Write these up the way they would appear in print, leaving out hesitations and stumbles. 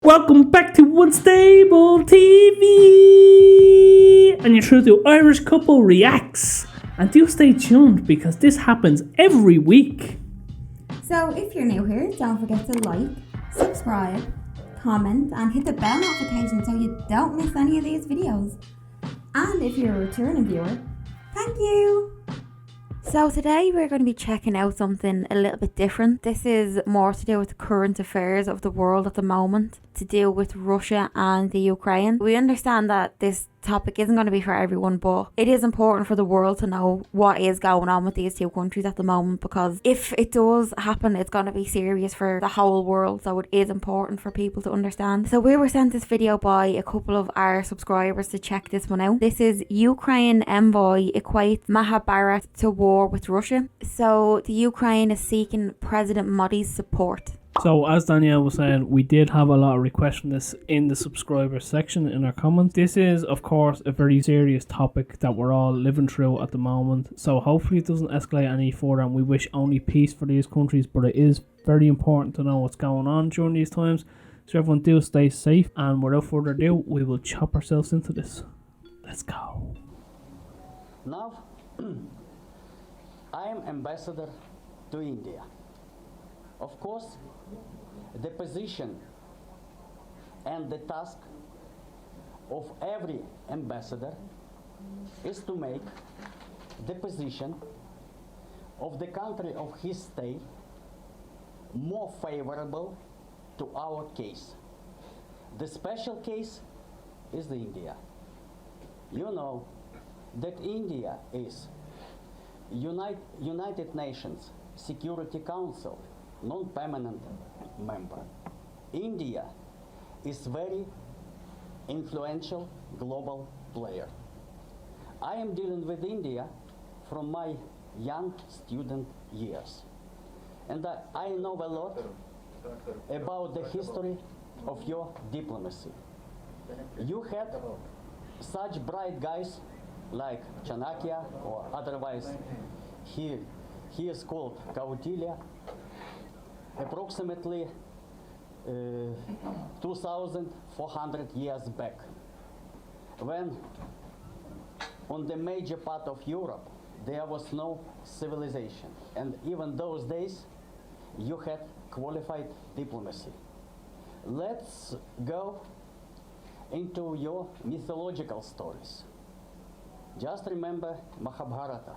Welcome back to Unstable TV! And you're through to Irish Couple Reacts. And do stay tuned because this happens every week. So if you're new here, don't forget to like, subscribe, comment and hit the bell notification so you don't miss any of these videos. And if you're a returning viewer, thank you! So today we're going to be checking out something a little bit different. This is more to do with the current affairs of the world at the moment, to do with Russia and the Ukraine. We understand that this topic isn't going to be for everyone, but it is important for the world to know what is going on with these two countries at the moment, because if it does happen, it's going to be serious for the whole world. So it is important for people to understand. So we were sent this video by a couple of our subscribers to check this one out. This is Ukraine envoy equates Mahabharat to war with Russia. So the Ukraine is seeking President Modi's support. So as Danielle was saying, we did have a lot of requests from this in the subscriber section in our comments. This is of course a very serious topic that we're all living through at the moment. So hopefully it doesn't escalate any further, and we wish only peace for these countries, but it is very important to know what's going on during these times. So everyone do stay safe, and without further ado, we will chop ourselves into this. Let's go. Now, I am ambassador to India. Of course, the position and the task of every ambassador is to make the position of the country of his stay more favorable to our case. The special case is the India. You know that India is United Nations Security Council non-permanent member. India is very influential global player. I am dealing with India from my young student years, and I know a lot about the history of your diplomacy. You had such bright guys like Chanakya, or otherwise he is called Kautilya, approximately 2,400 years back, when on the major part of Europe there was no civilization, and even those days you had qualified diplomacy. Let's go into your mythological stories. Just remember Mahabharata,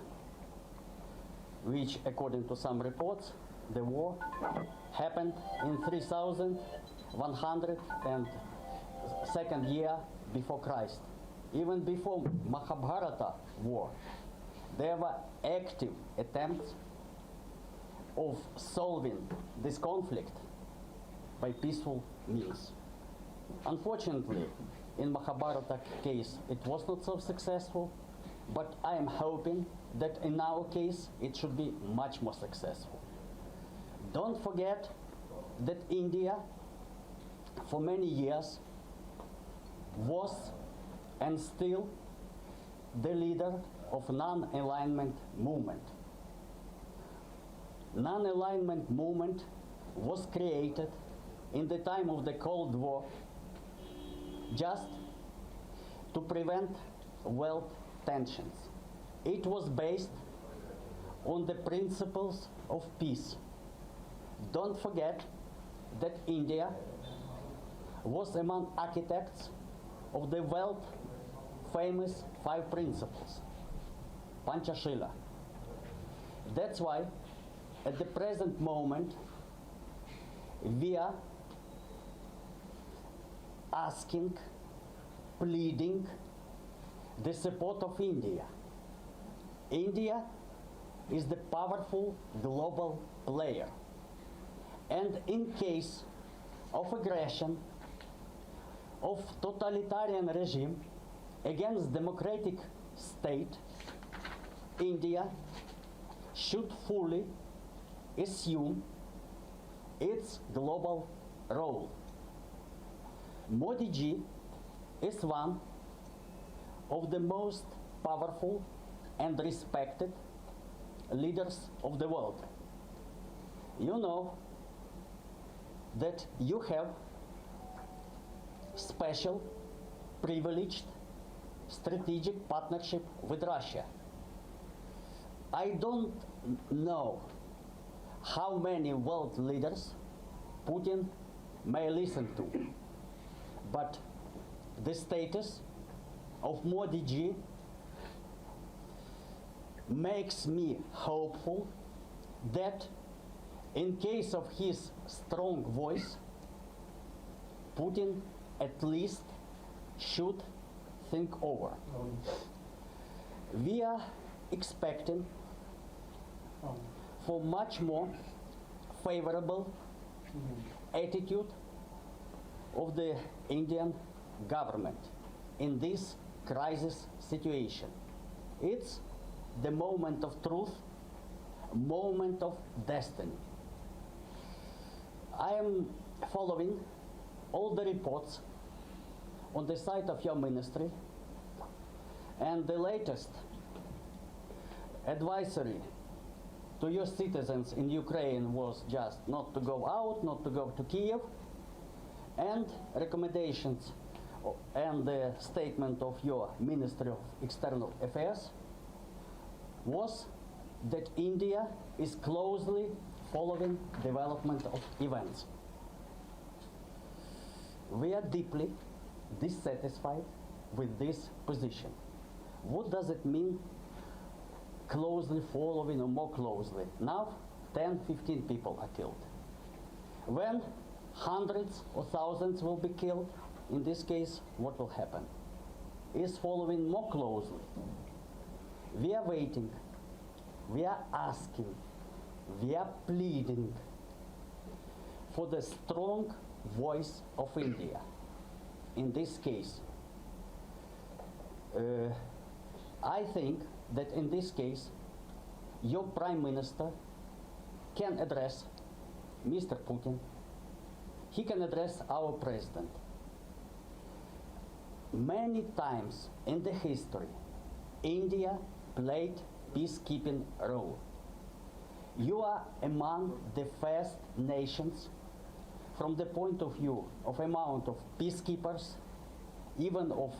which according to some reports, the war happened in 3102nd year before Christ. Even before Mahabharata war, there were active attempts of solving this conflict by peaceful means. Unfortunately, in Mahabharata case, it was not so successful, but I am hoping that in our case, it should be much more successful. Don't forget that India, for many years, was and still the leader of non-alignment movement. Non-alignment movement was created in the time of the Cold War just to prevent wealth tensions. It was based on the principles of peace. Don't forget that India was among architects of the world famous 5 principles, Panchashila. That's why at the present moment we are asking, pleading the support of India. India is the powerful global player, and in case of aggression of totalitarian regime against democratic state, India should fully assume its global role. Modiji is one of the most powerful and respected leaders of the world. You know that you have special, privileged, strategic partnership with Russia. I don't know how many world leaders Putin may listen to, but the status of Modiji makes me hopeful that in case of his strong voice, Putin at least should think over. We are expecting for much more favorable attitude of the Indian government in this crisis situation. It's the moment of truth, moment of destiny. I am following all the reports on the site of your ministry, and the latest advisory to your citizens in Ukraine was just not to go out, not to go to Kiev, and recommendations and the statement of your Ministry of External Affairs was that India is closely following development of events. We are deeply dissatisfied with this position. What does it mean, closely following or more closely? Now 10, 15 people are killed. When hundreds or thousands will be killed, in this case, what will happen? Is following more closely. We are waiting, we are asking, we are pleading for the strong voice of India. In this case, I think that in this case, your Prime Minister can address Mr. Putin, he can address our President. Many times in the history, India played peacekeeping role. You are among the first nations from the point of view of amount of peacekeepers, even of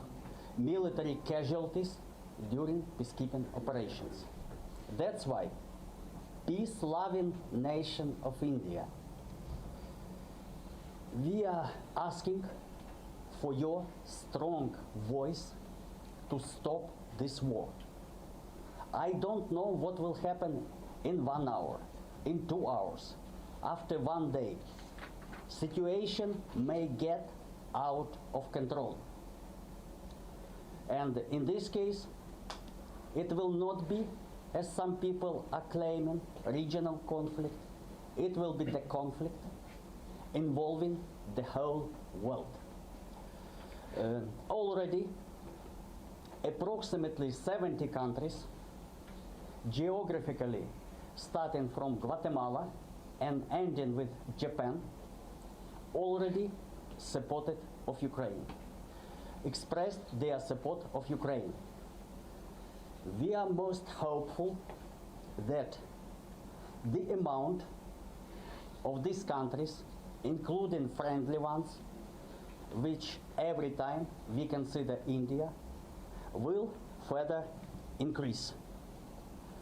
military casualties during peacekeeping operations. That's why peace-loving nation of India, we are asking for your strong voice to stop this war. I don't know what will happen in 1 hour, in 2 hours, after 1 day. Situation may get out of control. And in this case, it will not be, as some people are claiming, regional conflict. It will be the conflict involving the whole world. Already, approximately 70 countries, geographically starting from Guatemala and ending with Japan, already supported of Ukraine, expressed their support of Ukraine. We are most hopeful that the amount of these countries, including friendly ones, which every time we consider India, will further increase.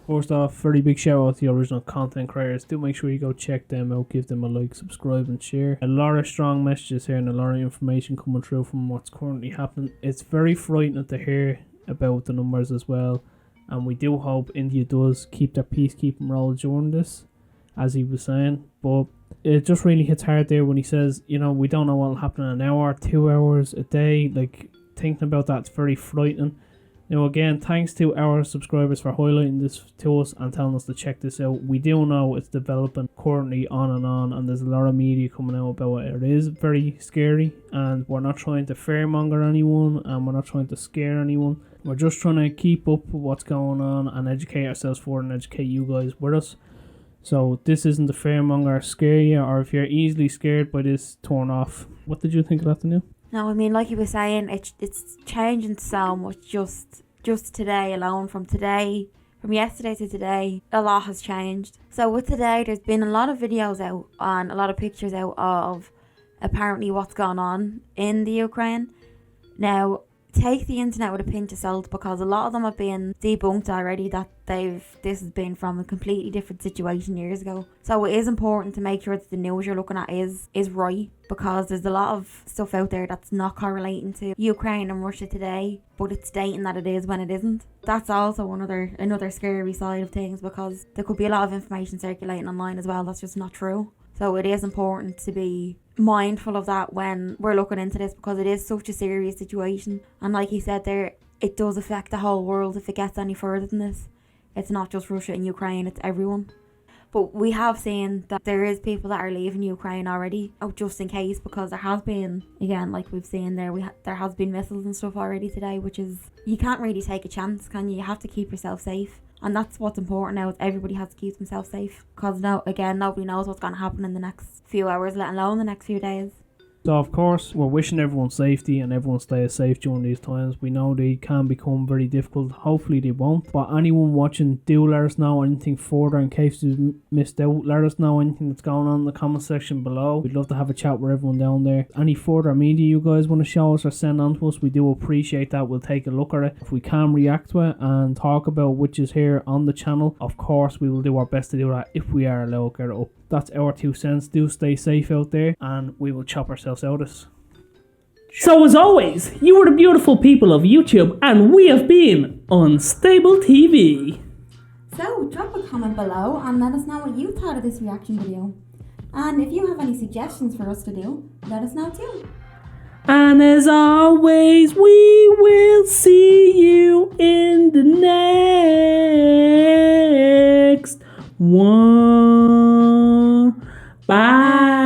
First off, very big shout out to the original content creators. Do make sure you go check them out, give them a like, subscribe and share. A lot of strong messages here and a lot of information coming through from what's currently happening. It's very frightening to hear about the numbers as well, and we do hope India does keep their peacekeeping role during this, as he was saying. But it just really hits hard there when he says, you know, we don't know what will happen in an hour, 2 hours, a day. Like, thinking about that's very frightening. Now again, thanks to our subscribers for highlighting this to us and telling us to check this out. We do know it's developing currently on, and there's a lot of media coming out about it. It is very scary, and we're not trying to fearmonger anyone, and we're not trying to scare anyone. We're just trying to keep up with what's going on and educate ourselves for it and educate you guys with us. So this isn't the fearmonger scare you, or if you're easily scared by this, turn off. What did you think of that, Daniel? No, I mean, like you were saying, it's changing so much just today alone. From yesterday to today, a lot has changed. So with today, there's been a lot of videos out and a lot of pictures out of apparently what's gone on in the Ukraine. Now, take the internet with a pinch of salt, because a lot of them have been debunked already that this has been from a completely different situation years ago. So it is important to make sure that the news you're looking at is right, because there's a lot of stuff out there that's not correlating to Ukraine and Russia today, but it's stating that it is when it isn't. That's also another scary side of things, because there could be a lot of information circulating online as well that's just not true. So it is important to be mindful of that when we're looking into this, because it is such a serious situation. And like he said there, it does affect the whole world if it gets any further than this. It's not just Russia and Ukraine, it's everyone. But we have seen that there is people that are leaving Ukraine already, just in case, because there has been, again, like we've seen there, there has been missiles and stuff already today, which is, you can't really take a chance, can you? You have to keep yourself safe. And that's what's important now, is everybody has to keep themselves safe. Because nobody knows what's going to happen in the next few hours, let alone the next few days. So of course, we're wishing everyone safety and everyone stays safe during these times. We know they can become very difficult. Hopefully they won't. But anyone watching, do let us know anything further in case you've missed out. Let us know anything that's going on in the comment section below. We'd love to have a chat with everyone down there. Any further media you guys want to show us or send on to us, we do appreciate that. We'll take a look at it. If we can react to it and talk about which is here on the channel, of course we will do our best to do that if we are allowed to get it up. That's our 2 cents. Do stay safe out there, and we will chop ourselves out of this. So as always, you are the beautiful people of YouTube, and we have been Unstable TV. So drop a comment below and let us know what you thought of this reaction video. And if you have any suggestions for us to do, let us know too. And as always, we will see you in the next one. Bye.